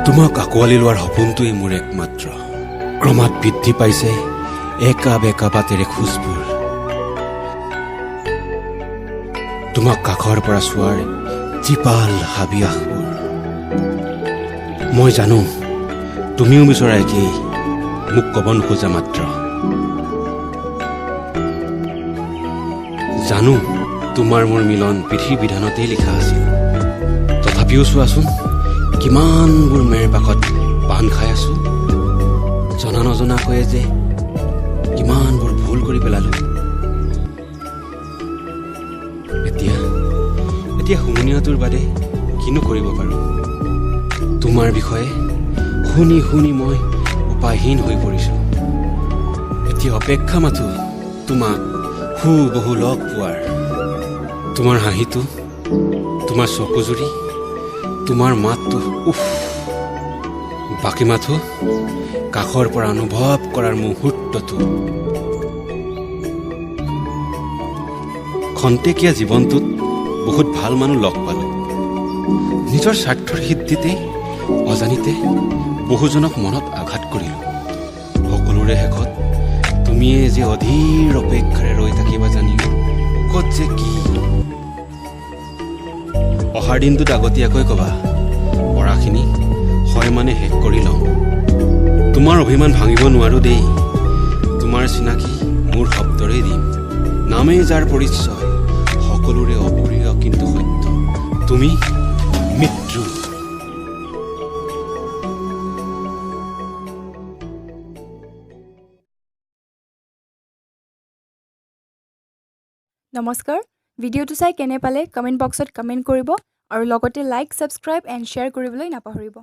তোমাক আঁকোৱালি লোৱাৰ সপোনটোৱেই মোৰ একমাত্ৰ। ক্ৰমাৎ বৃদ্ধি পাইছে একা বেকা পাতেৰে খোজবোৰ। তোমাক কাষৰ পৰা চোৱাৰ জীপাল হাবিয়াসবোৰ। মই জানো তুমিও বিচৰা একেই, মোক ক'ব নোখোজা মাত্ৰ। জানো তোমাৰ মোৰ মিলন পৃথিৱীৰ বিধানতেই লিখা আছিল। তথাপিও চোৱাচোন কিমানবোৰ মেৰ পাকত পাণ খাই আছো। জনা নজনাকৈয়ে যে কিমানবোৰ ভুল কৰি পেলালো। এতিয়া শুমনিয়াটোৰ বাদে কিনো কৰিব পাৰো। তোমাৰ বিষয়ে শুনি শুনি মই উপায়হীন হৈ পৰিছো। এতিয়া অপেক্ষা মাথো তোমাক বহু লগ পোৱাৰ। তোমাৰ হাঁহিটো, তোমাৰ চকুজুৰি, তোমাৰ মাতটো উফ। বাকী মাথো কাষৰ পৰা অনুভৱ কৰাৰ মুহূৰ্তটো। খন্তেকীয়া জীৱনটোত বহুত ভাল মানুহ লগ পালো। নিজৰ স্বাৰ্থৰ সিদ্ধিতে অজানিতে বহুজনক মনত আঘাত কৰিলো। সকলোৰে শেষত তুমিয়ে যে অধীৰ অপেক্ষাৰে ৰৈ থাকিবা জানিও ক'ত যে কি। অহাৰ দিনটোত আগতীয়াকৈ ক'বা, পঢ়াখিনি হয় মানে শেষ কৰি লওঁ। তোমাৰ অভিমান ভাঙিব নোৱাৰো দেই। তোমাৰ চিনাকি মোৰ শব্দৰেই দিম। নামেই যাৰ পৰিচয়, সকলোৰে অপ্ৰিয় কিন্তু সত্য। তুমি মৃত্যু। নমস্কাৰ, ভিডিঅ'টো চাই কেনে পালে কমেণ্ট বক্সত কমেণ্ট কৰিব আৰু লগতে লাইক, ছাবস্ক্ৰাইব এণ্ড শ্বেয়াৰ কৰিবলৈ নাপাহৰিব।